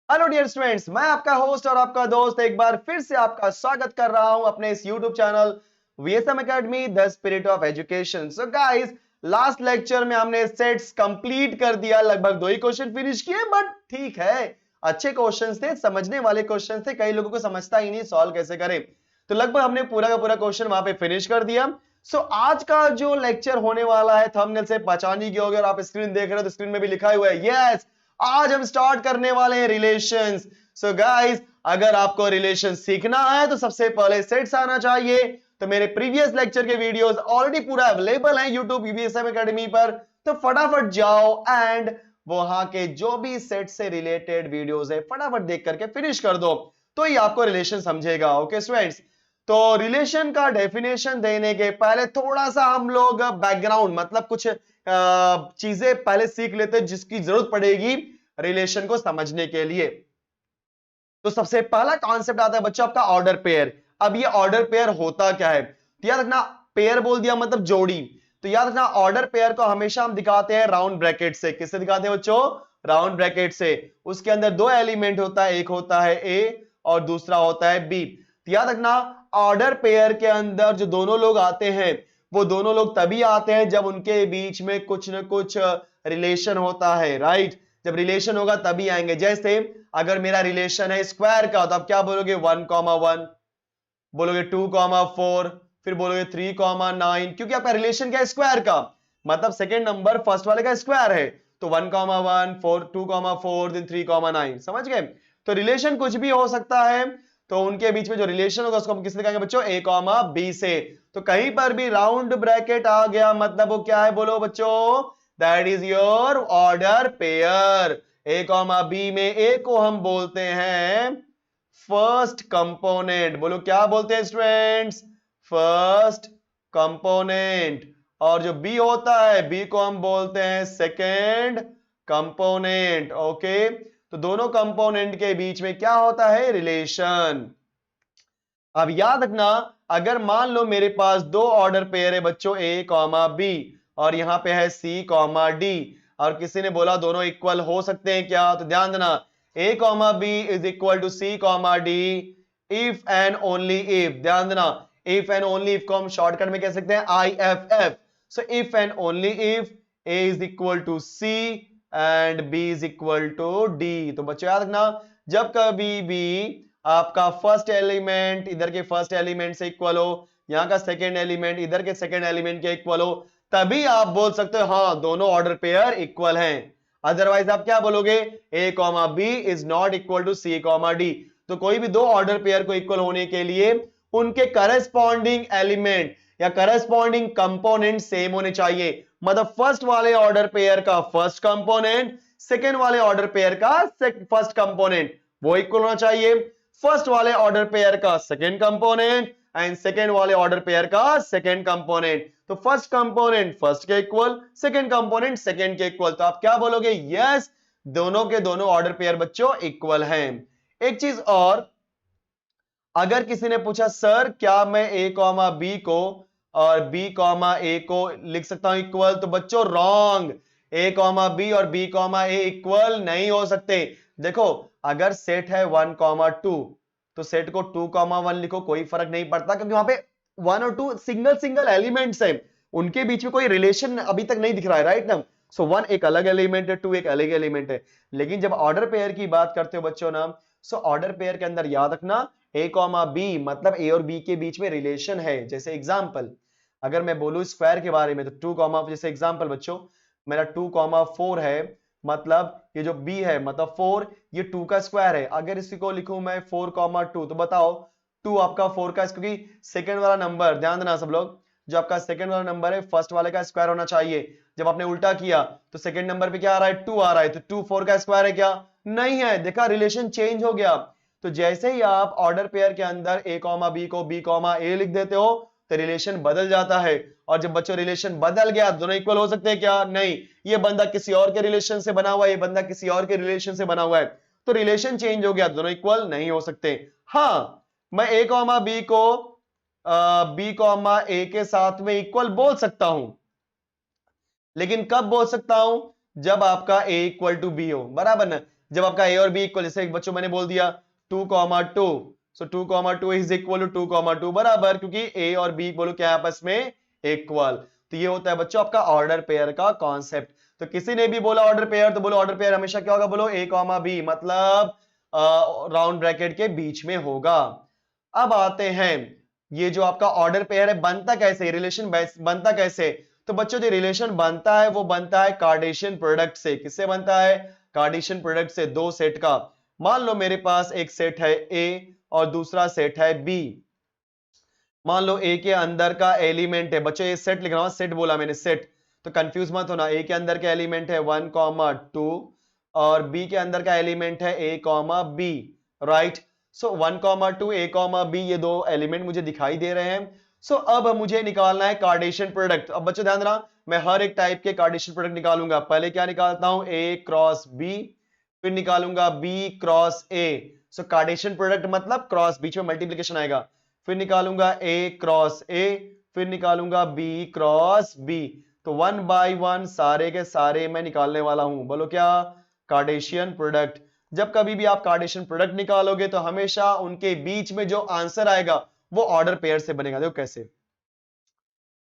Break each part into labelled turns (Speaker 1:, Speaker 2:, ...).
Speaker 1: Hello dear students, मैं आपका host और आपका दोस्त एक बार फिर से आपका स्वागत कर रहा हूं अपने इस YouTube channel VSM academy the spirit of education. So guys, last lecture में हमने सेट्स कंप्लीट कर दिया, लगभग 2 ही क्वेश्चन फिनिश किए, बट ठीक है, अच्छे क्वेश्चंस थे, समझने वाले क्वेश्चंस थे। कई लोगों को समझता ही नहीं सॉल्व कैसे करें, तो लगभग हमने पूरा का पूरा क्वेश्चन वहां पे फिनिश कर दिया। सो आज का जो लेक्चर होने वाला है, थंबनेल से पहचान ही गए होंगे और आप स्क्रीन देख रहे हो तो स्क्रीन में भी लिखा हुआ है यस, आज हम स्टार्ट करने वाले हैं रिलेशंस। सो गाइस, अगर आपको रिलेशन सीखना है तो सबसे पहले सेट्स आना चाहिए। तो मेरे प्रीवियस लेक्चर के वीडियोस ऑलरेडी पूरा अवेलेबल हैं यूट्यूब वीएसएम एकेडमी पर, तो फटाफट जाओ एंड वहां के जो भी सेट से रिलेटेड वीडियोस है फटाफट देख करके फिनिश कर दो, तो ही आपको रिलेशन समझेगा। ओके स्टूडेंट्स, तो रिलेशन का डेफिनेशन देने के पहले थोड़ा सा हम लोग बैकग्राउंड मतलब कुछ चीजें पहले सीख लेते हैं जिसकी जरूरत पड़ेगी रिलेशन को समझने के लिए। तो सबसे पहला कॉन्सेप्ट आता है बच्चों आपका ऑर्डर पेयर। अब ये ऑर्डर पेयर होता क्या है, तो याद रखना, पेयर बोल दिया मतलब जोड़ी, तो याद रखना ऑर्डर पेयर को हमेशा हम दिखाते हैं राउंड ब्रैकेट से। किससे दिखाते हैं बच्चों? राउंड ब्रैकेट से। उसके अंदर दो एलिमेंट होता है, एक होता है ए और दूसरा होता है बी। तो याद रखना ऑर्डर पेयर के अंदर जो दोनों लोग आते हैं वो दोनों लोग तभी आते हैं जब उनके बीच में कुछ न कुछ रिलेशन होता है, राइट। जब रिलेशन होगा तभी आएंगे। जैसे अगर मेरा रिलेशन है स्क्वायर का, तो आप क्या बोलोगे? 1,1 बोलोगे, 2,4, फिर बोलोगे 3,9, क्योंकि आपका रिलेशन क्या है? स्क्वायर का, मतलब सेकेंड नंबर फर्स्ट वाले का स्क्वायर है। तो 1,1, 2,4, देन 3,9, समझ गए। तो रिलेशन कुछ भी हो सकता है, तो उनके बीच में जो रिलेशन होगा उसको हम किससे कहेंगे बच्चों? ए कॉमा बी से। तो कहीं पर भी राउंड ब्रैकेट आ गया मतलब वो क्या है? बोलो बच्चों, that is your order pair. A comma B में ए को हम बोलते हैं फर्स्ट कंपोनेंट। बोलो क्या बोलते हैं स्टूडेंट्स? First component. और जो बी होता है, बी को हम बोलते हैं सेकेंड कंपोनेंट। ओके, तो दोनों कंपोनेंट के बीच में क्या होता है? रिलेशन। अब याद रखना, अगर मान लो मेरे पास दो ऑर्डर पेयर है बच्चों, ए कॉमा बी, और यहां पे है सी कॉमा डी, और किसी ने बोला दोनों इक्वल हो सकते हैं क्या, तो ध्यान देना, A comma B is equal to C comma D if and only if. ध्यान देना, इफ एंड ओनली इफ को हम शॉर्टकट में कह सकते हैं I F F. So if and only if A is equal to C and B is equal to D. तो बच्चों याद रखना, जब कभी भी आपका फर्स्ट एलिमेंट इधर के फर्स्ट एलिमेंट से इक्वल हो, यहां का सेकेंड एलिमेंट इधर के सेकेंड एलिमेंट के इक्वल हो, तभी आप बोल सकते हो हाँ दोनों ऑर्डर पेयर इक्वल हैं। अदरवाइज आप क्या बोलोगे? A comma B is not equal to C comma D. तो कोई भी दो ऑर्डर पेयर को इक्वल होने के लिए उनके करस्पॉन्डिंग एलिमेंट या करस्पॉन्डिंग कंपोनेंट सेम होने चाहिए। मतलब फर्स्ट वाले ऑर्डर पेयर का फर्स्ट कंपोनेंट, सेकेंड वाले ऑर्डर पेयर का फर्स्ट कंपोनेंट वो इक्वल होना चाहिए। फर्स्ट वाले ऑर्डर पेयर का सेकेंड कंपोनेंट एंड सेकेंड वाले ऑर्डर पेयर का सेकेंड कंपोनेंट। तो फर्स्ट कंपोनेंट फर्स्ट के इक्वल, सेकेंड कंपोनेंट सेकेंड के इक्वल। तो आप क्या बोलोगे? यस, दोनों के दोनों ऑर्डर पेयर बच्चों इक्वल हैं। एक चीज और, अगर किसी ने पूछा सर क्या मैं ए कॉमा बी को और बी कॉमा ए को लिख सकता हूं इक्वल, तो बच्चों रॉन्ग। ए कॉमा बी और बी कॉमा ए इक्वल नहीं हो सकते। देखो, अगर सेट है 1,2 तो सेट को 2,1 लिखो, कोई फर्क नहीं पड़ता, क्योंकि वहां पे 1 और 2 सिंगल सिंगल एलिमेंट्स हैं, उनके बीच में कोई रिलेशन अभी तक नहीं दिख रहा है, राइट ना। सो 1 एक अलग एलिमेंट है, 2 एक अलग एलिमेंट है। लेकिन जब ऑर्डर पेयर की बात करते हो बच्चों ना, सो ऑर्डर पेयर के अंदर याद रखना ए कॉमा बी मतलब ए और बी के बीच में रिलेशन है। जैसे एग्जांपल अगर मैं बोलूं स्क्वायर के बारे में, तो 2 कॉमा, जैसे एग्जांपल बच्चों मेरा 2,4 है, मतलब ये जो b है मतलब 4, ये 2 का स्क्वायर है। अगर इसी को लिखूं मैं 4,2, तो बताओ 2 आपका 4 का, क्योंकि सेकंड वाला नंबर, ध्यान देना सब लोग, जो आपका सेकंड वाला नंबर है फर्स्ट वाले का स्क्वायर होना चाहिए। जब आपने उल्टा किया तो सेकंड नंबर पे क्या आ रहा है? 2 आ रहा है, तो 2 4 का स्क्वायर है क्या? नहीं है। देखा, रिलेशन चेंज हो गया। तो जैसे ही आप ऑर्डर पेयर के अंदर ए कॉमा बी को बी कॉमा ए लिख देते हो तो रिलेशन बदल जाता है। और जब बच्चों रिलेशन बदल गया, दोनों इक्वल हो सकते हैं क्या? नहीं। ये बंदा किसी और के रिलेशन से बना हुआ है, ये बंदा किसी और के रिलेशन से बना हुआ है, तो रिलेशन चेंज हो गया, दोनों इक्वल नहीं हो सकते। हाँ, मैं ए कॉमा बी को बी कॉमा ए के साथ में इक्वल बोल सकता हूं, लेकिन कब बोल सकता हूं? जब आपका a इक्वल टू बी हो, बराबर ना। जब आपका ए और बी इक्वल, जैसे बच्चों मैंने बोल दिया 2,2, सो 2,2 इज इक्वल टू 2,2 बराबर, क्योंकि ए और बी बोलो क्या है आपस में इक्वल। तो ये होता है बच्चों आपका ऑर्डर पेयर का कॉन्सेप्ट। तो किसी ने भी बोला ऑर्डर पेयर, तो बोलो ऑर्डर पेयर हमेशा क्या होगा, बोलो ए कॉमा बी, मतलब राउंड ब्रैकेट के बीच में होगा। अब आते हैं, ये जो आपका ऑर्डर पेयर है बनता कैसे, रिलेशन बनता कैसे? तो बच्चों जो रिलेशन बनता है वो बनता है कार्टेशियन प्रोडक्ट से। किससे बनता है? कार्टेशियन प्रोडक्ट से, दो सेट का। मान लो मेरे पास एक सेट है ए और दूसरा सेट है बी। मान लो ए के अंदर का एलिमेंट है, बच्चों ये सेट लिख रहा हूं, सेट बोला मैंने, सेट, तो कंफ्यूज मत होना। ए के अंदर का एलिमेंट है 1,2 और बी के अंदर का एलिमेंट है a, b, right. So 1,2 a, b, ये दो एलिमेंट मुझे दिखाई दे रहे हैं। सो अब मुझे निकालना है कार्टेशियन प्रोडक्ट। अब बच्चों ध्यान देना, मैं हर एक टाइप के कार्टेशियन प्रोडक्ट निकालूंगा। पहले क्या निकालता हूं, a क्रॉस b, फिर निकालूंगा b cross a। So Cartesian product मतलब क्रॉस, बीच में मल्टीप्लीकेशन आएगा। फिर निकालूंगा a क्रॉस a, फिर निकालूंगा b क्रॉस b। तो 1 बाय 1 सारे के सारे मैं निकालने वाला हूं, बोलो क्या, कार्टेशियन प्रोडक्ट। जब कभी भी आप कार्टेशियन प्रोडक्ट निकालोगे तो हमेशा उनके बीच में जो आंसर आएगा वो ऑर्डर पेयर से बनेगा। देखो कैसे,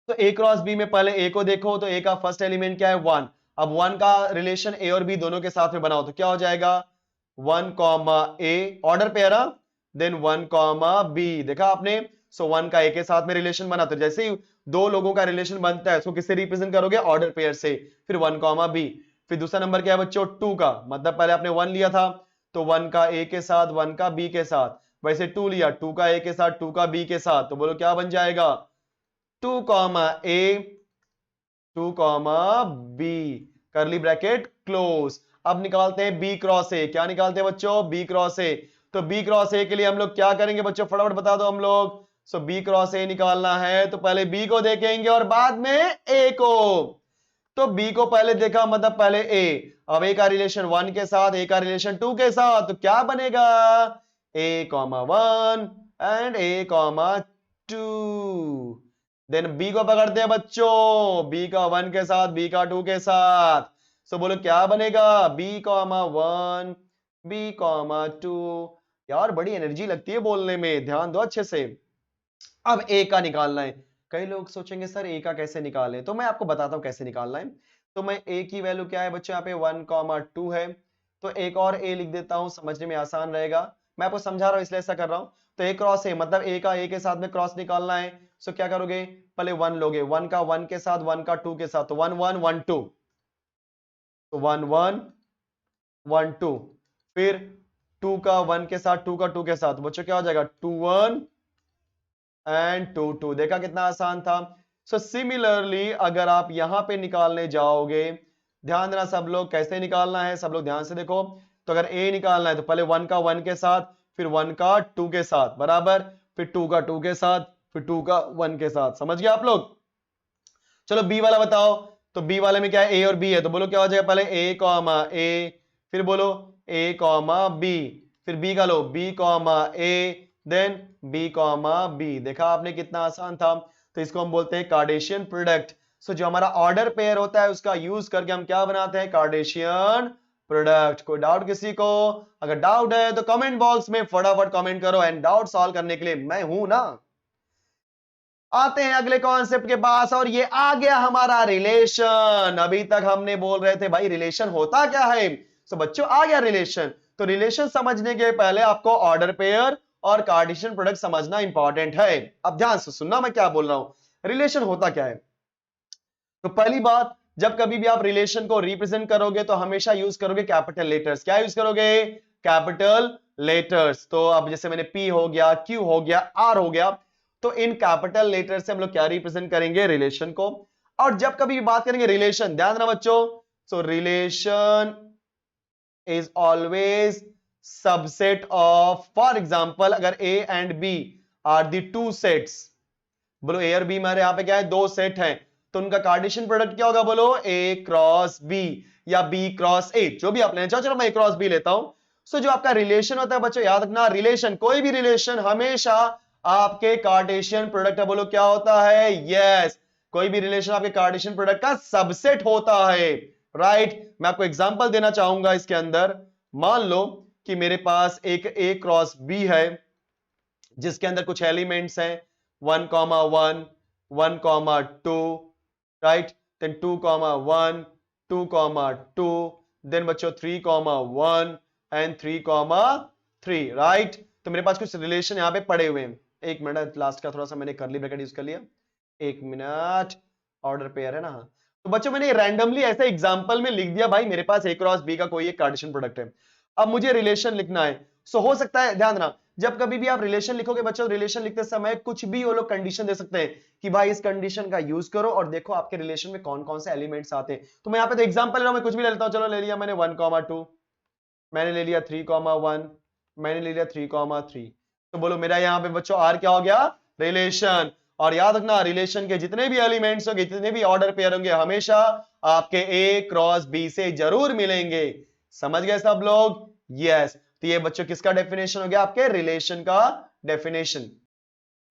Speaker 1: तो ए क्रॉस बी में पहले ए को देखो, तो ए का फर्स्ट एलिमेंट क्या है 1। अब 1 का रिलेशन ए और बी दोनों के साथ में बनाओ तो क्या हो जाएगा 1 comma A, order pair, then 1 comma B. देखा आपने, सो 1 का ए के साथ में रिलेशन बना, तो जैसे ही दो लोगों का रिलेशन बनता है उसको किससे रिप्रेजेंट करोगे, ऑर्डर पेयर से। फिर 1 कॉमा बी। फिर दूसरा नंबर क्या है बच्चों 2 का, मतलब पहले आपने 1 लिया था तो 1 का ए के साथ 1 का बी के साथ, वैसे 2 लिया 2 का ए के साथ 2 का बी के साथ, तो बोलो क्या बन जाएगा 2 comma A 2 comma B, curly bracket close. अब निकालते हैं बी क्रॉस ए। क्या निकालते हैं बच्चों, बी क्रॉस ए। तो बी क्रॉस ए के लिए हम लोग क्या करेंगे बच्चों, फटाफट बता दो हम लोग। सो बी क्रॉस ए निकालना है तो पहले बी को देखेंगे और बाद में ए को। तो बी को पहले देखा मतलब पहले ए, अब ए का रिलेशन 1 के साथ, ए का रिलेशन 2 के साथ, तो क्या बनेगा A comma 1 and A comma 2। Then B को पकड़ते हैं बच्चों, बी का 1 के साथ, बी का 2 के साथ। सो बोलो क्या बनेगा बी कॉमा 1 बी कॉमा 2। यार बड़ी एनर्जी लगती है बोलने में, ध्यान दो अच्छे से। अब ए का निकालना है। कई लोग सोचेंगे सर ए का कैसे निकालें, तो मैं आपको बताता हूं कैसे निकालना है। तो मैं ए की वैल्यू क्या है बच्चों, यहाँ पे 1,2 है, तो एक और ए लिख देता हूं, समझने में आसान रहेगा। मैं आपको समझा रहा हूं इसलिए ऐसा कर रहा हूं। तो ए क्रॉस ए मतलब ए का ए के साथ में क्रॉस निकालना है। सो क्या करोगे, पहले 1 लोगे, 1 का 1 के साथ, 1 का 2 के साथ, तो 1 1 1 2, तो 1 1 1 2। फिर 2 का 1 के साथ, 2 का 2 के साथ, बच्चों क्या हो जाएगा 2 1 एंड 2 2। देखा कितना आसान था। सो सिमिलरली अगर आप यहां पे निकालने जाओगे, ध्यान देना सब लोग कैसे निकालना है, सब लोग ध्यान से देखो। तो अगर ए निकालना है तो पहले 1 का 1 के साथ, फिर 1 का 2 के साथ बराबर, फिर 2 का 2 के साथ, फिर 2 का 1 के साथ। समझ गए आप लोग? चलो बी वाला बताओ। तो बी वाले में क्या है, ए और बी है, तो बोलो क्या हो जाएगा, पहले ए कॉमा ए, फिर बोलो ए कॉमा बी, फिर बी का लो बी कॉमा ए, देन बी कॉमा बी। देखा आपने कितना आसान था। तो इसको हम बोलते हैं कार्टेशियन प्रोडक्ट। सो जो हमारा ऑर्डर पेयर होता है उसका यूज करके हम क्या बनाते हैं, कार्टेशियन प्रोडक्ट। कोई डाउट किसी को? अगर डाउट है तो कमेंट बॉक्स में फटाफट कमेंट करो, एंड डाउट सॉल्व करने के लिए मैं हूं ना। आते हैं अगले कॉन्सेप्ट के पास, और ये आ गया हमारा रिलेशन। अभी तक हमने बोल रहे थे भाई रिलेशन होता क्या है, तो बच्चों आ गया रिलेशन। तो रिलेशन समझने के पहले आपको ऑर्डर पेयर और कार्टेशियन प्रोडक्ट समझना इंपॉर्टेंट है। अब ध्यान से सुनना मैं क्या बोल रहा हूं, रिलेशन होता क्या है। तो पहली बात, जब कभी भी आप रिलेशन को रिप्रेजेंट करोगे तो हमेशा यूज करोगे कैपिटल लेटर्स। क्या यूज करोगे, कैपिटल लेटर्स। तो अब जैसे मैंने P हो गया, Q हो गया, R हो गया, तो इन कैपिटल लेटर से हम लोग क्या रिप्रेजेंट करेंगे, रिलेशन को। और जब कभी भी बात करेंगे रिलेशन, ध्यान देना बच्चों, so relation is always subset of, for example अगर A and B are the two sets, बोलो A और B हमारे यहां पे क्या है, दो सेट हैं, तो उनका कार्टेशियन प्रोडक्ट क्या होगा, बोलो A क्रॉस B या B क्रॉस A, जो भी आप लेना चाहो। चलो मैं A क्रॉस B लेता हूं। सो जो आपका रिलेशन होता है बच्चों, याद रखना रिलेशन, कोई भी रिलेशन हमेशा आपके कार्टेशियन प्रोडक्ट है। बोलो क्या होता है, यस, कोई भी रिलेशन आपके कार्टेशियन प्रोडक्ट का सबसेट होता है, राइट। मैं आपको एग्जांपल देना चाहूंगा इसके अंदर। मान लो कि मेरे पास एक A क्रॉस B है जिसके अंदर कुछ एलिमेंट्स हैं 1,1 1,2 राइट, देन 2,1 2,2, देन बच्चों 3,1 एंड 3,3 राइट। तो मेरे पास कुछ रिलेशन यहां पे पड़े हुए हैं। एक मिनट, लास्ट का थोड़ा सा मैंने करली ब्रैकेट यूज कर लिया, एक मिनट, ऑर्डर पेयर है ना। तो बच्चों मैंने रैंडमली ऐसे एग्जांपल में लिख दिया भाई मेरे पास A क्रॉस B का कोई एक कार्टेशियन प्रोडक्ट है। अब मुझे रिलेशन लिखना है। सो हो सकता है, ध्यान देना, जब कभी भी आप रिलेशन लिखोगे बच्चों, रिलेशन लिखते समय कुछ भी वो लोग कंडीशन दे सकते हैं कि भाई इस कंडीशन का यूज करो और देखो आपके रिलेशन में कौन कौन से एलिमेंट्स आते हैं। तो मैं यहाँ पे तो एग्जांपल ले रहा हूं, मैं कुछ भी ले लेता हूं। चलो ले लिया मैंने 1,2, मैंने ले लिया 3,1, मैंने ले लिया 3,3। तो बोलो मेरा यहाँ पे बच्चों आर क्या हो गया, रिलेशन। और याद रखना रिलेशन के जितने भी एलिमेंट्स होंगे, जितने भी ऑर्डर पेयर होंगे, हमेशा आपके ए क्रॉस बी से जरूर मिलेंगे। समझ गए सब लोग? यस। तो ये बच्चों किसका डेफिनेशन हो गया, आपके रिलेशन का डेफिनेशन।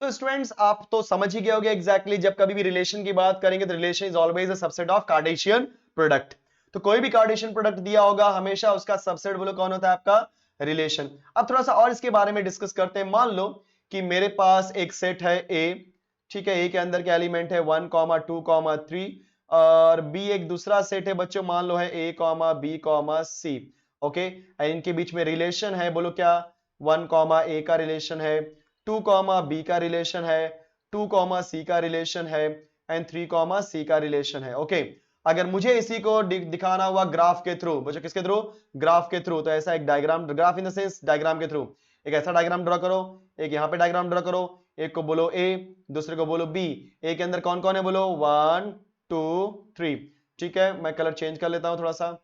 Speaker 1: तो स्टूडेंट्स आप तो समझ ही गए होंगे एग्जैक्टली, जब कभी भी रिलेशन की बात करेंगे तो relation is always a subset of Cartesian product. तो कोई भी कार्टेशियन प्रोडक्ट दिया होगा हमेशा उसका सबसेट बोलो कौन होता है, आपका रिलेशन। अब थोड़ा सा और इसके बारे में डिस्कस करते हैं। मान लो कि मेरे पास एक सेट है ए, ठीक है, ए के अंदर के एलिमेंट है 1,2,3 और बी एक दूसरा सेट है बच्चों, मान लो है ए, बी, सी। ओके, इनके बीच में रिलेशन है, बोलो क्या, 1, ए का रिलेशन है, 2, बी का रिलेशन है, 2, सी का रिलेशन है एंड 3, सी का रिलेशन है। ओके, अगर मुझे इसी को दिखाना हुआ ग्राफ के थ्रू, बच्चों किसके थ्रू, ग्राफ के थ्रू, तो ऐसा एक diagram, graph in the sense diagram के थ्रू, एक ऐसा डायग्राम ड्रॉ करो, एक यहाँ पे डायग्राम ड्रॉ करो, एक को बोलो ए, दूसरे को बोलो बी। ए के अंदर कौन कौन है बोलो, 1 2 3, ठीक है, मैं कलर चेंज कर लेता हूं थोड़ा सा।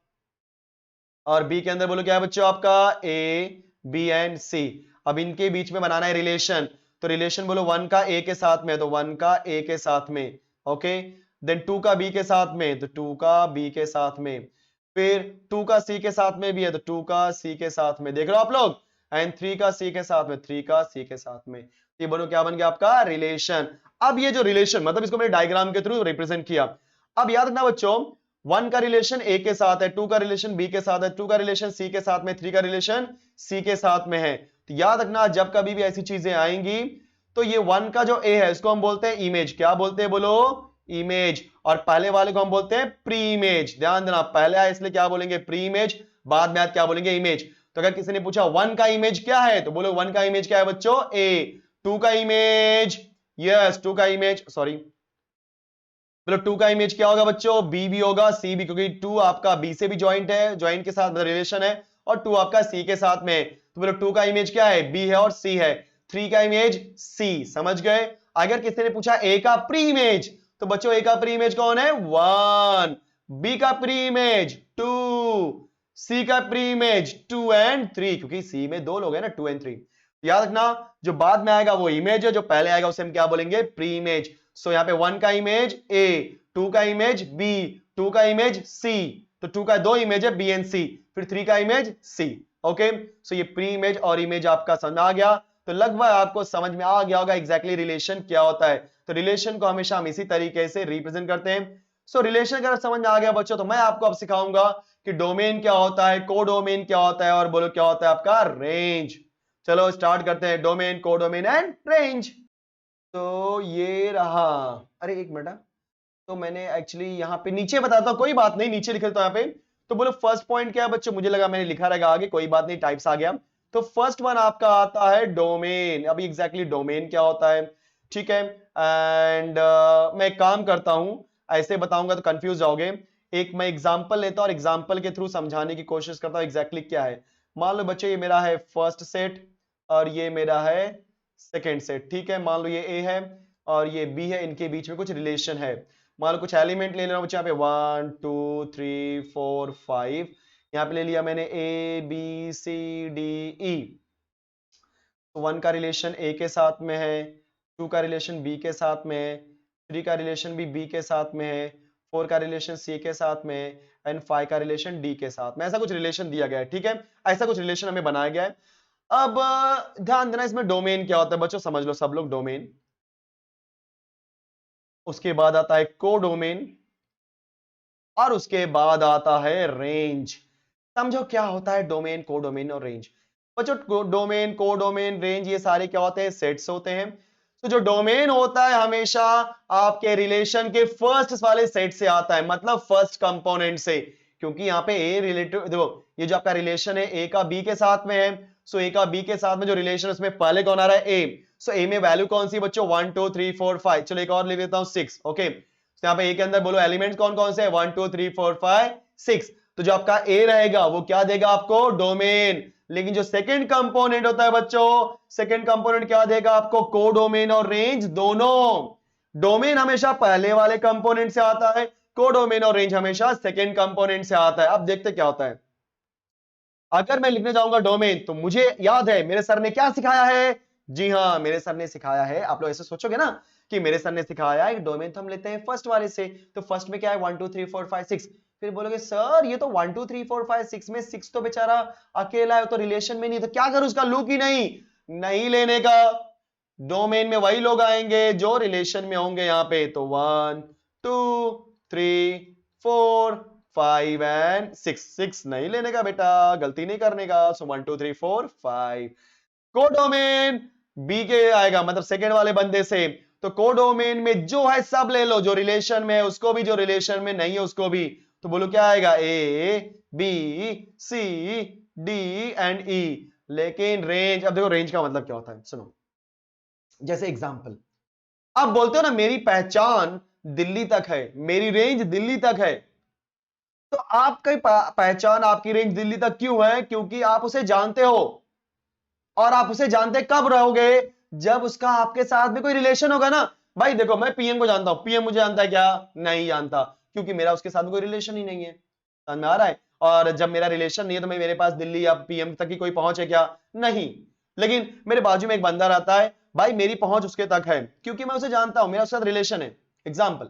Speaker 1: और बी के अंदर बोलो क्या है बच्चों, आपका ए बी एंड सी। अब इनके बीच में बनाना है रिलेशन, तो रिलेशन बोलो 1 का ए के साथ में, तो 1 का ए के साथ में, ओके, देन 2 का बी के साथ में, तो 2 का बी के साथ में, फिर 2 का सी के साथ में भी है, तो 2 का सी के साथ में, देख रहे हो आप लोग, एंड 3 का सी के साथ में, 3 का सी के साथ में। ये बोलो क्या बन गया आपका रिलेशन। अब ये जो रिलेशन, मतलब इसको मैंने डायग्राम के थ्रू रिप्रेजेंट किया। अब याद रखना बच्चों, 1 का रिलेशन ए के साथ है, 2 का रिलेशन बी के साथ है, 2 का रिलेशन सी के साथ में, 3 का रिलेशन सी के साथ में है। तो याद रखना जब कभी भी ऐसी चीजें आएंगी तो ये 1 का जो ए है इसको हम बोलते हैं इमेज। क्या बोलते हैं बोलो, इमेज। और पहले वाले को हम बोलते हैं प्री इमेज। ध्यान देना, पहले आया इसलिए क्या बोलेंगे, प्री इमेज, बाद में क्या बोलेंगे, इमेज। तो अगर किसी ने पूछा 1 का इमेज क्या है, तो बोलो 1 का इमेज क्या है बच्चों, ए। 2 का इमेज, यस 2 का इमेज, सॉरी, मतलब 2 का इमेज क्या होगा बच्चों, बी भी होगा सी भी, क्योंकि 2 आपका बी से भी ज्वाइंट है, ज्वाइंट के साथ मतलब रिलेशन है, और 2 आपका सी के साथ में है। तो मतलब 2 का इमेज क्या है, बी है और सी है। 3 का इमेज सी, समझ गए। अगर किसी ने पूछा ए का प्री इमेज, तो बच्चों ए का प्री इमेज कौन है, 1। बी का प्री इमेज 2, सी का प्री इमेज 2 एंड 3, क्योंकि सी में दो लोग हैं ना, 2 एंड 3। याद रखना जो बाद में आएगा वो इमेज है, जो पहले आएगा उसे हम क्या बोलेंगे, प्री इमेज। सो यहाँ पे 1 का इमेज ए, 2 का इमेज बी, 2 का इमेज सी, तो 2 का दो इमेज है बी एंड सी, फिर 3 का इमेज सी। ओके, सो ये प्री इमेज और इमेज आपका समझ आ गया। तो लगभग आपको समझ में आ गया होगा एग्जैक्टली रिलेशन क्या होता है। तो रिलेशन को हमेशा हम इसी तरीके से रिप्रेजेंट करते हैं। सो रिलेशन अगर समझ में आ गया बच्चों, तो मैं आपको अब सिखाऊंगा कि डोमेन क्या होता है, कोडोमेन क्या होता है, और बोलो क्या होता है आपका रेंज। चलो स्टार्ट करते हैं, डोमेन, कोडोमेन एंड रेंज। तो ये रहा, अरे एक मिनट, तो मैंने एक्चुअली यहाँ पे नीचे बताता हूँ, कोई बात नहीं, नीचे लिख लेता हूँ यहाँ पे। तो बोलो फर्स्ट पॉइंट क्या है बच्चों, मुझे लगा मैंने लिखा रहेगा आगे, कोई बात नहीं, टाइप्स आ गया। तो फर्स्ट वन आपका आता है डोमेन। अभी एग्जैक्टली डोमेन क्या होता है, ठीक है, एंड मैं एक काम करता हूं, ऐसे बताऊंगा तो कंफ्यूज जाओगे। एक मैं एग्जांपल लेता हूं और एग्जांपल के थ्रू समझाने की कोशिश करता हूं एग्जैक्टली क्या है। मान लो बच्चे ये मेरा है फर्स्ट सेट और ये मेरा है सेकेंड सेट, ठीक है, मान लो ये ए है और ये बी है, इनके बीच में कुछ रिलेशन है। मान लो कुछ एलिमेंट ले लेना बच्चे, यहाँ पे 1 2 3 4 5, यहाँ पे ले लिया मैंने ए बी सी डी ई। तो 1 का रिलेशन ए के साथ में है, 2 का रिलेशन बी के साथ में है, 3 का रिलेशन भी बी के साथ में है, 4 का रिलेशन सी के साथ में है, एंड 5 का रिलेशन डी के साथ में। ऐसा कुछ रिलेशन दिया गया है, ठीक है, ऐसा कुछ रिलेशन हमें बनाया गया है। अब ध्यान देना इसमें डोमेन क्या होता है बच्चों, समझ लो सब लोग डोमेन। उसके बाद आता है कोडोमेन और उसके बाद आता है रेंज। समझो क्या होता है डोमेन, कोडोमेन और रेंज। बच्चों डोमेन, कोडोमेन, रेंज ये सारे क्या होते हैं? सेट्स होते हैं। तो जो डोमेन होता है हमेशा आपके रिलेशन के फर्स्ट वाले सेट से आता है, मतलब फर्स्ट कंपोनेंट से। क्योंकि यहाँ पे ए रिलेटिव, देखो ये जो आपका रिलेशन है ए का बी के साथ में है, सो ए का बी के साथ में जो रिलेशन उसमें पहले कौन आ रहा है? ए। सो ए में वैल्यू कौन सी बच्चों? 1 2 3 4 5। चलो एक और लिख देता हूं 6। ओके, तो यहाँ पे ए के अंदर बोलो एलिमेंट कौन कौन से है? 1 2 3 4 5 6। तो जो आपका ए रहेगा वो क्या देगा आपको? डोमेन। लेकिन जो सेकंड कंपोनेंट होता है बच्चों, सेकंड कंपोनेंट क्या देगा आपको? कोडोमेन और रेंज दोनों। डोमेन हमेशा पहले वाले कंपोनेंट से आता है, कोडोमेन और रेंज हमेशा सेकंड कंपोनेंट से आता है। अब देखते क्या होता है। अगर मैं लिखने जाऊंगा डोमेन, तो मुझे याद है मेरे सर ने क्या सिखाया है? जी हां, मेरे सर ने सिखाया है, आप लोग ऐसे सोचोगे ना कि मेरे सर ने सिखाया है डोमेन तो हम लेते हैं फर्स्ट वाले से। तो फर्स्ट में क्या है? 1 2 3 4 5 6। फिर बोलोगे सर ये तो 1 2 3 4 5 6 में 6 तो बेचारा अकेला है, तो रिलेशन में नहीं, तो क्या करूं? उसका लूप ही नहीं लेने का। डोमेन में वही लोग आएंगे जो रिलेशन में होंगे यहाँ पे। तो 1 2 3 4 5 एंड 6। 6 नहीं लेने का बेटा, गलती नहीं करने का। सो 1 2 3 4 5। कोडोमेन बी के आएगा, मतलब सेकेंड वाले बंदे से। तो कोडोमेन में जो है सब ले लो, जो रिलेशन में है उसको भी, जो रिलेशन में नहीं है उसको भी। तो बोलो क्या आएगा? A B C D and E. लेकिन रेंज, अब देखो रेंज का मतलब क्या होता है, सुनो। जैसे एग्जांपल, आप बोलते हो ना मेरी पहचान दिल्ली तक है, मेरी रेंज दिल्ली तक है। तो आपकी पहचान, आपकी रेंज दिल्ली तक क्यों है? क्योंकि आप उसे जानते हो। और आप उसे जानते कब रहोगे? जब उसका आपके साथ में कोई रिलेशन होगा ना। भाई देखो मैं पीएम को जानता हूं, पीएम मुझे जानता है क्या? नहीं जानता, क्योंकि मेरा उसके साथ कोई रिलेशन ही नहीं है। समझ में आ रहा है? और जब मेरा रिलेशन नहीं है तो मेरे पास दिल्ली या पीएम तक की कोई पहुंच है क्या? नहीं। लेकिन मेरे बाजू में एक बंदा रहता है, भाई मेरी पहुंच उसके तक है, क्योंकि मैं उसे जानता हूं, मेरा उसके साथ रिलेशन है। Example,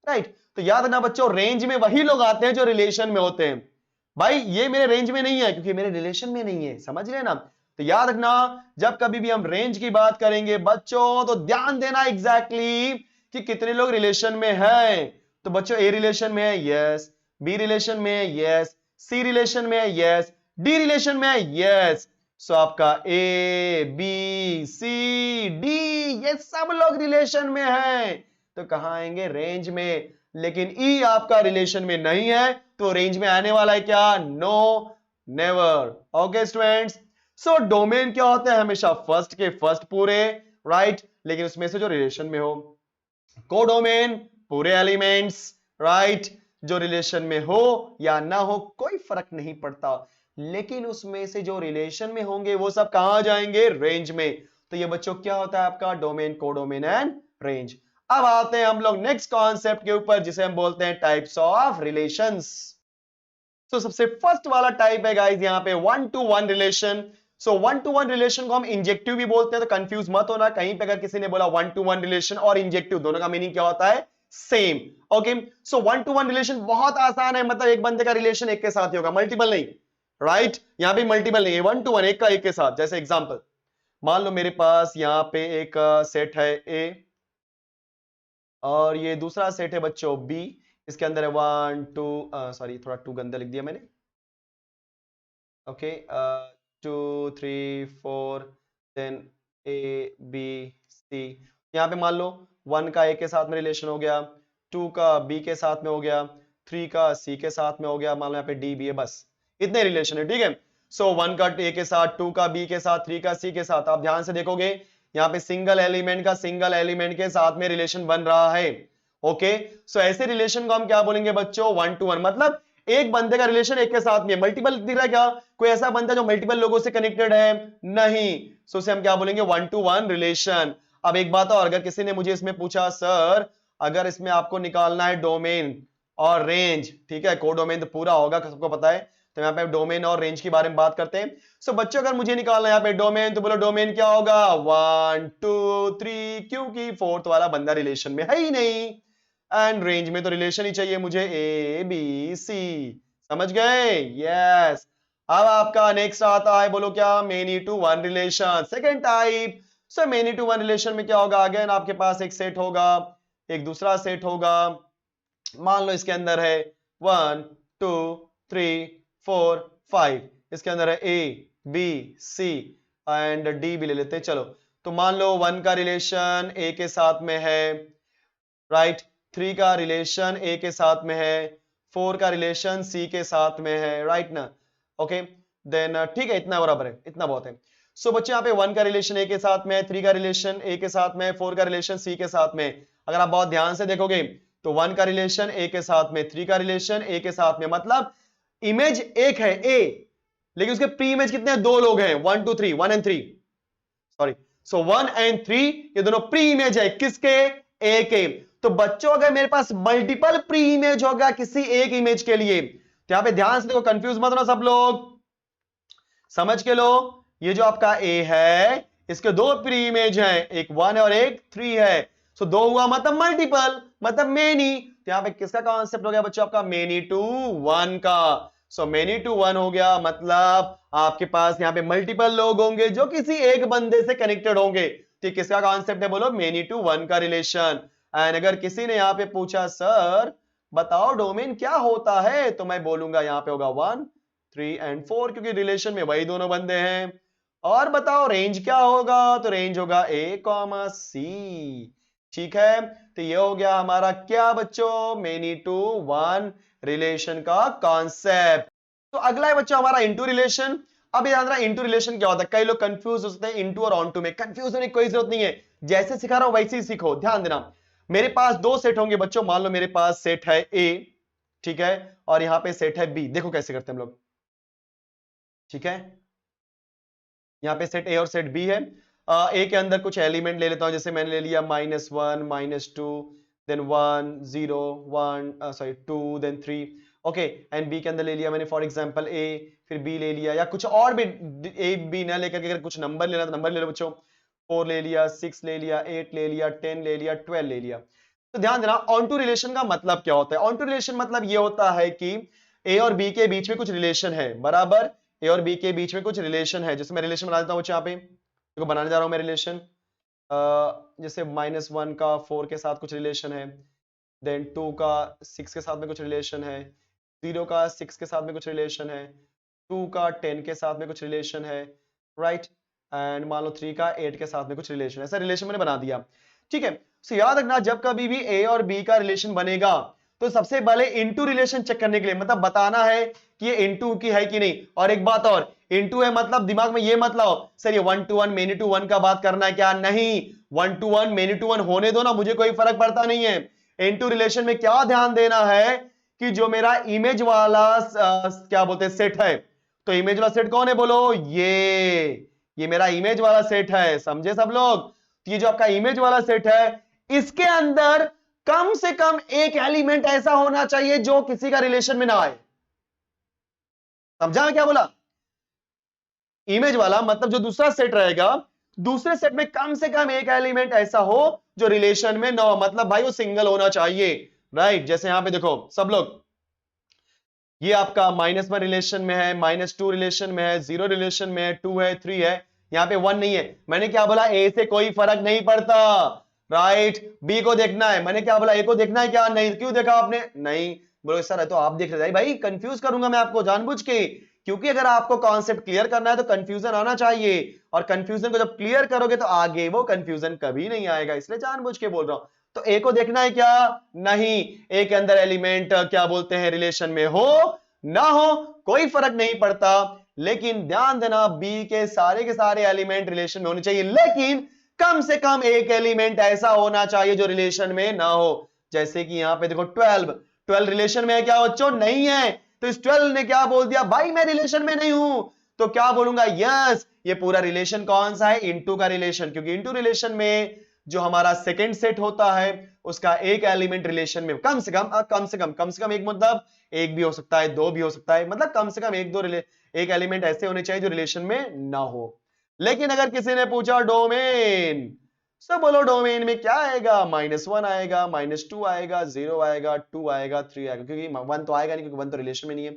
Speaker 1: right? तो याद रखना बच्चों, रेंज में वही लोग आते हैं जो रिलेशन में होते हैं। भाई ये मेरे रेंज में नहीं है क्योंकि मेरे रिलेशन में नहीं है, समझ रहे ना? तो याद रखना, जब कभी भी हम रेंज की बात करेंगे बच्चों, तो ध्यान देना एग्जैक्टली कि कितने लोग रिलेशन में हैं। तो बच्चों ए रिलेशन में है, यस। बी रिलेशन में है, यस। सी रिलेशन में है, यस। डी रिलेशन में है, यस। सो आपका ए बी सी डी ये सब लोग रिलेशन में हैं। तो कहां आएंगे? रेंज में। लेकिन ई आपका रिलेशन में नहीं है, तो रेंज में आने वाला है क्या? No, never. Okay students, so domain क्या होता है? हमेशा फर्स्ट के फर्स्ट पूरे, राइट? लेकिन उसमें से जो रिलेशन में हो। कोडोमेन पूरे एलिमेंट्स, राइट? जो रिलेशन में हो या ना हो कोई फर्क नहीं पड़ता, लेकिन उसमें से जो रिलेशन में होंगे वो सब कहां जाएंगे? रेंज में। तो ये बच्चों क्या होता है आपका? Domain, codomain and range. अब आते हैं हम लोग नेक्स्ट कॉन्सेप्ट के ऊपर, जिसे हम बोलते हैं टाइप्स ऑफ रिलेशंस। तो सबसे फर्स्ट वाला टाइप है गाइस यहाँ पे one two one relation. So one two one relation को हम इंजेक्टिव भी बोलते हैं, तो कंफ्यूज मत होना कहीं पे अगर किसी ने बोला वन टू वन रिलेशन और इंजेक्टिव, दोनों का मीनिंग क्या होता है? Same. Okay, so one two one relation बहुत आसान है, मतलब एक बंदे का रिलेशन एक के साथ ही होगा, मल्टीपल नहीं, राइट? यहां पे मल्टीपल नहीं है, वन टू वन, एक का एक के साथ। जैसे एग्जांपल, मान लो मेरे पास यहाँ पे एक सेट है ए, और ये दूसरा सेट है बच्चों बी। इसके अंदर है 1 2, सॉरी थोड़ा टू गंदा लिख दिया मैंने। Okay, 2 3 4, then A B C. यहाँ पे मान लो 1 का ए के साथ में रिलेशन हो गया, 2 का बी के साथ में हो गया, 3 का सी के साथ में हो गया, मान लो यहाँ पे डी बी है, बस इतने रिलेशन है, ठीक है? सो 1 का ए के साथ, 2 का बी के साथ, 3 का सी के साथ। आप ध्यान से देखोगे यहाँ पे सिंगल एलिमेंट के साथ में रिलेशन बन रहा है। ओके, सो ऐसे रिलेशन को हम क्या बोलेंगे बच्चों? One two one. मतलब एक बंदे का रिलेशन एक के साथ में, मल्टीपल दिख रहा है क्या? कोई ऐसा बंदा जो मल्टीपल लोगों से कनेक्टेड है? नहीं। सो उसे हम क्या बोलेंगे? One two one relation. अब एक बात और, अगर किसी ने मुझे इसमें पूछा सर अगर इसमें आपको निकालना है डोमेन और रेंज, ठीक है, कोडोमेन तो पूरा होगा सबको पता है, तो यहाँ पे डोमेन और रेंज के बारे में बात करते हैं। सो बच्चों अगर मुझे निकालना है यहाँ पे डोमेन, तो बोलो डोमेन क्या होगा? 1 2 3, क्योंकि फोर्थ वाला बंदा रिलेशन में है ही नहीं। एंड रेंज में तो रिलेशन ही चाहिए मुझे, ए बी सी। समझ गए? यस। अब आपका नेक्स्ट आता है, बोलो क्या? Many to one relation, second type. So many to one relation में क्या होगा? अगेन आपके पास एक सेट होगा, एक दूसरा सेट होगा। मान लो इसके अंदर है 1 2 3 4 5, इसके अंदर है A B C and D भी ले लेते हैं। चलो तो मान लो 1 का रिलेशन ए के साथ में है, राइट, 3 का रिलेशन ए के साथ में है, 4 का रिलेशन सी के साथ में है, राइट ना, ओके देन ठीक है, इतना बराबर है, इतना बहुत है। सो बच्चे यहाँ पे 1 का रिलेशन ए के साथ में, 3 का रिलेशन ए के साथ में, 4 का रिलेशन सी के साथ में। अगर आप बहुत ध्यान से देखोगे तो 1 का रिलेशन ए के साथ में, 3 का रिलेशन ए के साथ में, मतलब इमेज एक है ए, लेकिन उसके प्री इमेज कितने हैं, 2 लोग हैं, 1 2 3, 1 एंड 3, सॉरी, सो 1 एंड 3 ये दोनों प्री इमेज है, किसके, ए के। तो बच्चों अगर मेरे पास मल्टीपल प्री इमेज होगा किसी एक इमेज के लिए, तो यहां पे ध्यान से देखो, कंफ्यूज मत होना सब लोग, समझ के लो, ये जो आपका ए है इसके 2 प्री इमेज हैं, एक 1 है और एक 3 है, सो 2 हुआ मतलब मल्टीपल, मतलब मेनी। तो यहां पे किसका कॉन्सेप्ट हो गया बच्चों, आपका मेनी टू 1 का। सो मेनी टू 1 हो गया, मतलब आपके पास यहां पे मल्टीपल लोग होंगे जो किसी एक बंदे से कनेक्टेड होंगे। तो किसका कॉन्सेप्ट है, बोलो मेनी टू 1 का रिलेशन। एंड अगर किसी ने यहां पे पूछा सर बताओ डोमेन क्या होता है, तो मैं बोलूंगा यहां पे होगा 1 3 एंड 4, क्योंकि रिलेशन में वही दोनों बंदे हैं। और बताओ रेंज क्या होगा, तो रेंज होगा ए कॉमा सी, ठीक है। तो ये हो गया हमारा क्या बच्चों, मेनी टू 1 रिलेशन का कॉन्सेप्ट। तो अगला है बच्चों हमारा इनटू रिलेशन। अब याद रहा इनटू रिलेशन क्या होता है, कई लोग कंफ्यूज हो सकते हैं इनटू और ऑन टू में, कंफ्यूज होने की कोई जरूरत नहीं है, जैसे सिखा रहा हूं वैसे ही सीखो। ध्यान देना, मेरे पास 2 सेट होंगे बच्चों, मान लो मेरे पास सेट है ए, ठीक है, और यहां पे सेट है बी। देखो कैसे करते हैं हम लोग, ठीक है, यहाँ पे सेट ए और सेट बी है। ए के अंदर कुछ एलिमेंट ले लेता हूं, जैसे मैंने ले लिया -1 -2 then 1 0 1 sorry 2 then 3, okay. And B के अंदर ले लिया मैंने फॉर एग्जांपल ए, फिर बी ले लिया, या कुछ और भी ए बी ना लेकर के अगर कुछ नंबर लेना तो नंबर ले लो बच्चों, 4 ले लिया, 6 ले लिया, 8 ले लिया, 10 ले लिया, 12 ले लिया। तो ध्यान देना ऑन टू रिलेशन का मतलब क्या होता है। ऑन टू रिलेशन मतलब ये होता है कि ए और बी के बीच में कुछ रिलेशन है, बराबर, ए और बी के बीच में कुछ रिलेशन है। जैसे मैं रिलेशन बना देता हूं यहाँ पे, देखो बनाने जा रहा हूं मैं रिलेशन, जैसे -1 का 4 के साथ कुछ रिलेशन है, देन 2 का 6 के साथ में कुछ रिलेशन है, 0 का 6 के साथ में कुछ रिलेशन है, 2 का 10 के साथ में कुछ रिलेशन है, राइट, एंड मान लो 3 का 8 के साथ में कुछ रिलेशन है। ऐसा रिलेशन मैंने बना दिया, ठीक है। सो याद रखना जब कभी भी ए और बी का रिलेशन बनेगा तो सबसे पहले इनटू रिलेशन चेक करने के लिए, मतलब बताना है कि ये इनटू की है कि नहीं। और एक बात और, इनटू है मतलब दिमाग में ये मत लाओ सर ये 1 to 1 मेनी टू 1 का बात करना है क्या, नहीं, 1 to 1 मेनी टू 1 होने दो ना, मुझे कोई फर्क पड़ता नहीं है। इनटू रिलेशन में क्या ध्यान देना है कि जो मेरा इमेज वाला क्या बोलते हैं सेट है, तो इमेज वाला सेट कौन है बोलो, ये मेरा इमेज वाला सेट है, समझे सब लोग। तो ये जो आपका इमेज वाला सेट है इसके अंदर कम से कम एक एलिमेंट ऐसा होना चाहिए जो किसी का रिलेशन में ना आए। समझा मैं क्या बोला, इमेज वाला मतलब जो दूसरा सेट रहेगा, दूसरे सेट में कम से कम एक एलिमेंट ऐसा हो जो रिलेशन में ना हो, मतलब भाई वो सिंगल होना चाहिए, राइट। जैसे यहां पे देखो सब लोग, ये आपका -1 रिलेशन में है, -2 रिलेशन में है, 0 रिलेशन में है, 2 है, 3 है, यहां पे 1 नहीं है। मैंने क्या बोला, ए से कोई फर्क नहीं पड़ता, राइट। बी को देखना है, मैंने क्या बोला, ए को देखना है क्या, नहीं, क्यों देखा आपने, नहीं, बोलो सर है तो आप देख रहे भाई, कंफ्यूज करूंगा मैं आपको जानबूझ के, क्योंकि अगर आपको कॉन्सेप्ट क्लियर करना है तो कंफ्यूजन आना चाहिए, और कंफ्यूजन को जब क्लियर करोगे तो आगे वो कंफ्यूजन कभी नहीं आएगा, इसलिए जानबूझ के बोल रहा हूं। तो ए को देखना है क्या, नहीं, ए के अंदर एलिमेंट क्या बोलते हैं रिलेशन में हो ना हो कोई फर्क नहीं पड़ता, लेकिन ध्यान देना बी के सारे एलिमेंट रिलेशन में होने चाहिए, लेकिन कम से कम एक एलिमेंट ऐसा होना चाहिए जो रिलेशन में ना हो। जैसे कि यहां पे देखो 12 रिलेशन में है क्या बच्चों, नहीं है, तो इस 12 ने क्या बोल दिया, भाई मैं रिलेशन में नहीं हूं, तो क्या बोलूंगा, यस ये पूरा रिलेशन कौन सा है, इनटू का रिलेशन, क्योंकि इनटू रिलेशन में जो हमारा सेकंड सेट होता है उसका एक एलिमेंट रिलेशन में कम से कम एक, मतलब एक भी हो सकता है, 2 भी हो सकता है, मतलब कम से कम एक एलिमेंट ऐसे होने चाहिए जो रिलेशन में ना हो। लेकिन अगर किसी ने पूछा डोमेन, सब बोलो डोमेन में क्या आएगा, -1 आएगा, -2 आएगा, 0 आएगा, 2 आएगा, 3 आएगा, क्योंकि 1 तो आएगा नहीं क्योंकि 1 तो रिलेशन में नहीं है।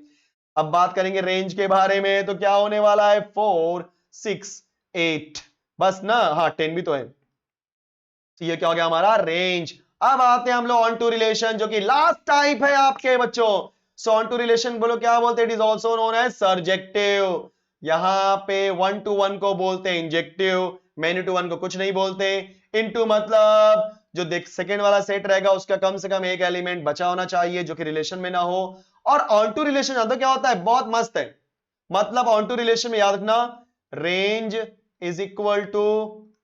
Speaker 1: अब बात करेंगे रेंज के बारे में, तो क्या होने वाला है, 4 6 8, बस ना, हाँ 10 भी तो है। तो ये क्या हो गया हमारा रेंज। अब आते हैं हम लोग ऑन टू रिलेशन, जो कि लास्ट टाइप है आपके बच्चों। सो ऑन टू रिलेशन बोलो क्या बोलते हैं, it is also known as surjective. यहां पे वन टू वन को बोलते हैं इंजेक्टिव, मेनी टू वन को कुछ नहीं बोलते। इनटू मतलब जो देख सेकेंड वाला सेट रहेगा उसका कम से कम एक एलिमेंट बचा होना चाहिए जो कि रिलेशन में ना हो। और ऑन टू रिलेशन जानते हो क्या होता है, बहुत मस्त है। मतलब ऑन टू रिलेशन में याद रखना, range is equal to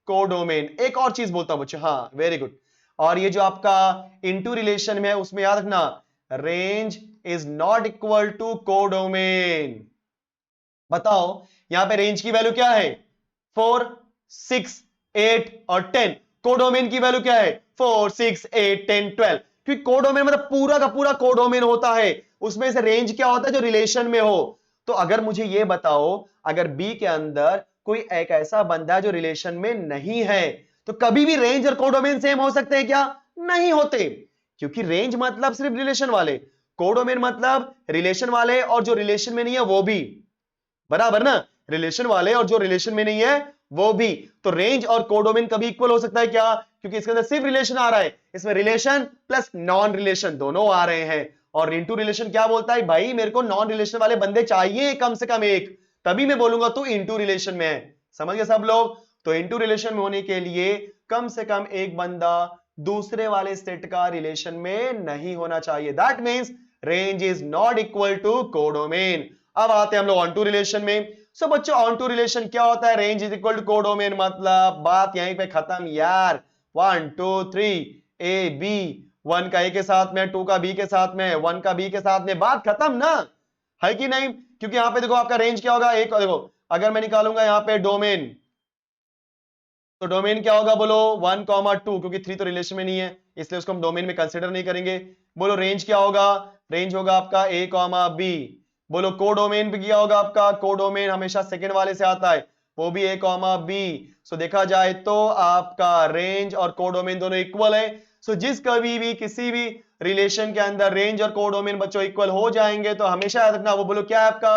Speaker 1: codomain. एक और चीज बोलता हूं बच्चों, हाँ वेरी गुड। और ये जो आपका इनटू रिलेशन में है उसमें याद रखना, range is not equal to codomain. बताओ यहां पे रेंज की वैल्यू क्या है, 4 6 8 और 10। कोडोमेन की वैल्यू क्या है, 4 6 8 10 12। क्योंकि कोडोमेन मतलब पूरा का पूरा कोडोमेन होता है, उसमें से रेंज क्या होता है, जो रिलेशन में हो। तो अगर मुझे यह बताओ, अगर बी के अंदर कोई एक ऐसा बंदा है जो रिलेशन में नहीं है, तो कभी भी रेंज और कोडोमेन सेम हो सकते हैं क्या, नहीं होते। क्योंकि रेंज मतलब सिर्फ रिलेशन वाले, कोडोमेन मतलब रिलेशन वाले और जो रिलेशन में नहीं है वो भी, बराबर ना, रिलेशन वाले और जो रिलेशन में नहीं है वो भी। तो रेंज और कोडोमेन कभी इक्वल हो सकता है क्या, क्योंकि इसके अंदर सिर्फ रिलेशन आ रहा है, इसमें रिलेशन प्लस नॉन रिलेशन दोनों आ रहे हैं। और इनटू रिलेशन क्या बोलता है, भाई मेरे को नॉन रिलेशन वाले बंदे चाहिए कम से कम एक, तभी मैं बोलूंगा तू इनटू रिलेशन में है। समझ गए सब लोग। तो इनटू रिलेशन में होने के लिए कम से कम एक बंदा दूसरे वाले सेट का रिलेशन में नहीं होना चाहिए। That means range is not equal to codomain. अब आते हैं हम लोग ऑन टू रिलेशन में। सो बच्चों ऑन टू रिलेशन क्या होता है, range is equal to codomain, मतलब बात यहीं पे खत्म यार। 1 2 3 ए बी, 1 का ए के साथ में, 2 का बी के साथ में, 1 का बी के साथ में, बात खत्म ना, है कि नहीं। क्योंकि यहां पे देखो आपका रेंज क्या होगा, एक देखो अगर मैं निकालूंगा यहां पे डोमेन, तो डोमेन क्या होगा बोलो 1 2, क्योंकि 3 तो रिलेशन में नहीं है इसलिए उसको हम डोमेन में कंसीडर नहीं करेंगे। बोलो रेंज क्या होगा, रेंज होगा आपका ए कॉमा बी। बोलो कोडोमेन भी क्या होगा आपका, कोडोमेन हमेशा सेकंड वाले से आता है, वो भी ए कॉमा बी। सो देखा जाए तो आपका रेंज और कोडोमेन दोनों इक्वल है। सो जिस कभी भी किसी भी रिलेशन के अंदर रेंज और कोडोमेन बच्चों इक्वल हो जाएंगे तो हमेशा याद रखना वो बोलो क्या है आपका,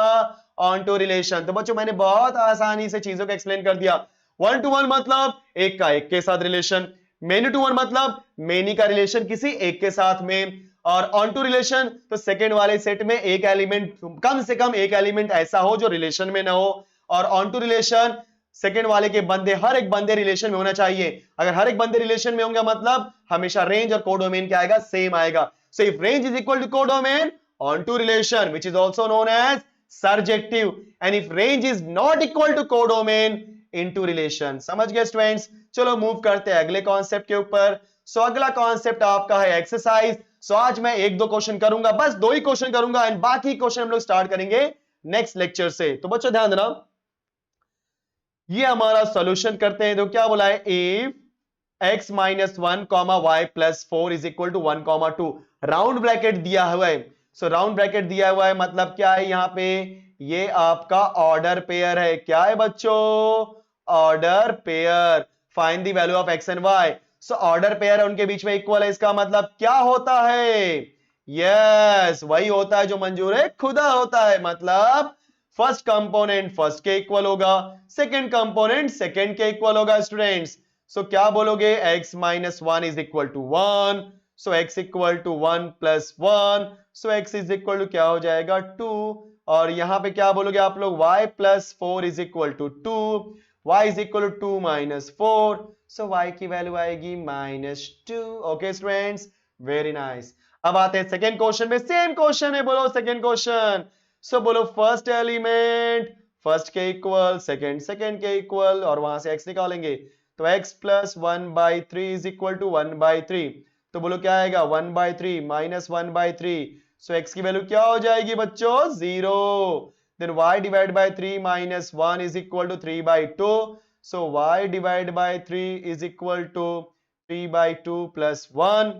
Speaker 1: ऑन टू रिलेशन। तो बच्चों मैंने बहुत आसानी से चीजों को एक्सप्लेन कर दिया। 1 to 1 मतलब एक का एक के साथ रिलेशन, मेनी टू वन मतलब मेनी का रिलेशन किसी एक के साथ में, और ऑन टू रिलेशन तो सेकेंड वाले सेट में एक एलिमेंट, कम से कम एक एलिमेंट ऐसा हो जो रिलेशन में ना हो। और ऑन टू रिलेशन सेकेंड वाले के बंदे, हर एक बंदे रिलेशन में होना चाहिए। अगर हर एक बंदे रिलेशन में होंगे मतलब हमेशा रेंज और कोडोमेन क्या आएगा, सेम आएगा। So if range is equal to codomain, onto relation which is also known as surjective, and if range is not equal to codomain, into relation. समझ गए स्टूडेंट्स। चलो मूव करते हैं अगले कॉन्सेप्ट के ऊपर। सो अगला कॉन्सेप्ट आपका है एक्सरसाइज। सो आज मैं एक दो क्वेश्चन करूंगा, बस दो ही क्वेश्चन करूंगा, एंड बाकी क्वेश्चन हम लोग स्टार्ट करेंगे नेक्स्ट लेक्चर से। तो बच्चों ध्यान देना, ये हमारा सॉल्यूशन करते हैं। तो क्या बोला है, if x minus 1 comma y plus 4 is equal to 1 comma 2, round bracket दिया हुआ है। सो राउंड ब्रैकेट दिया हुआ है मतलब क्या है, यहां पे ये आपका ऑर्डर पेयर है। क्या है बच्चों, order pair. Find the value of x and y। So order pair है, उनके बीच में इक्वल है, इसका मतलब क्या होता है, यस वही होता है जो मंजूर है खुदा होता है। मतलब फर्स्ट कंपोनेंट फर्स्ट के इक्वल होगा, सेकंड कंपोनेंट सेकंड के इक्वल होगा स्टूडेंट्स। सो क्या बोलोगे, x minus 1 is equal to 1, so x equal to 1 plus 1, so x is equal to क्या हो जाएगा 2। और यहां पे क्या बोलोगे आप लोग, y plus 4 is equal to 2, y is equal to 2 minus 4, so y की वैल्यू आएगी -2। Okay students, very nice. अब आते हैं सेकेंड क्वेश्चन में, सेम क्वेश्चन है, बोलो सेकेंड क्वेश्चन। सो बोलो फर्स्ट एलिमेंट फर्स्ट के इक्वल, सेकेंड सेकेंड के इक्वल, और वहां से x निकालेंगे। तो x plus 1/3 is equal to 1/3। तो बोलो क्या आएगा, 1/3 माइनस 1/3। सो x की वैल्यू क्या हो जाएगी बच्चों, 0। Then y divide by 3 minus 1 is equal to 3/2। So y divide by 3 is equal to 3/2 plus 1।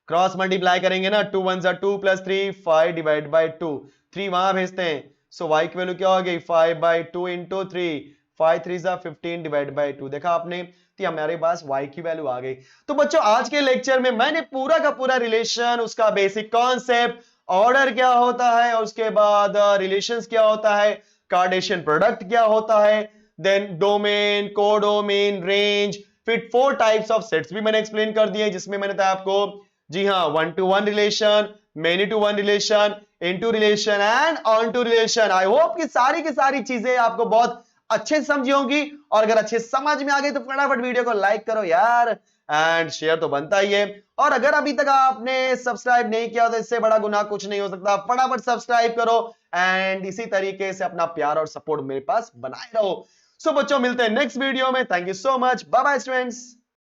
Speaker 1: Cross multiply करेंगे ना, 2 1 2 प्लस 3, 5 डिवाइड बाय 2, 3 वहां भेजते हैं। सो y की वैल्यू क्या हो गई, 5/2 इंटू 3, 5 3 15 डिवाइड बाय 2। देखा आपने, तो हमारे पास y की वैल्यू आ गई। तो बच्चों आज के लेक्चर में मैंने पूरा का पूरा रिलेशन, उसका बेसिक कॉन्सेप्ट, ऑर्डर क्या होता है, और उसके बाद रिलेशंस क्या होता है, कार्टेशियन प्रोडक्ट क्या होता है, देन डोमेन, कोडोमेन, रेंज, फिर 4 टाइप्स ऑफ सेट्स भी मैंने एक्सप्लेन कर दिए, जिसमें मैंने बताया आपको, जी हाँ, 1 to 1 relation, many to one relation, into relation and onto relation. I hope कि सारी की सारी चीजें आपको बहुत अच्छे से समझी होंगी, और अगर अच्छे समझ में आ गई तो फटाफट वीडियो को लाइक करो यार, एंड शेयर तो बनता ही है। और अगर अभी तक आपने सब्सक्राइब नहीं किया तो इससे बड़ा गुनाह कुछ नहीं हो सकता, फटाफट सब्सक्राइब करो एंड इसी तरीके से अपना प्यार और सपोर्ट मेरे पास बनाए रहो। सो बच्चों, मिलते हैं नेक्स्ट वीडियो में। Thank you so much, bye bye students.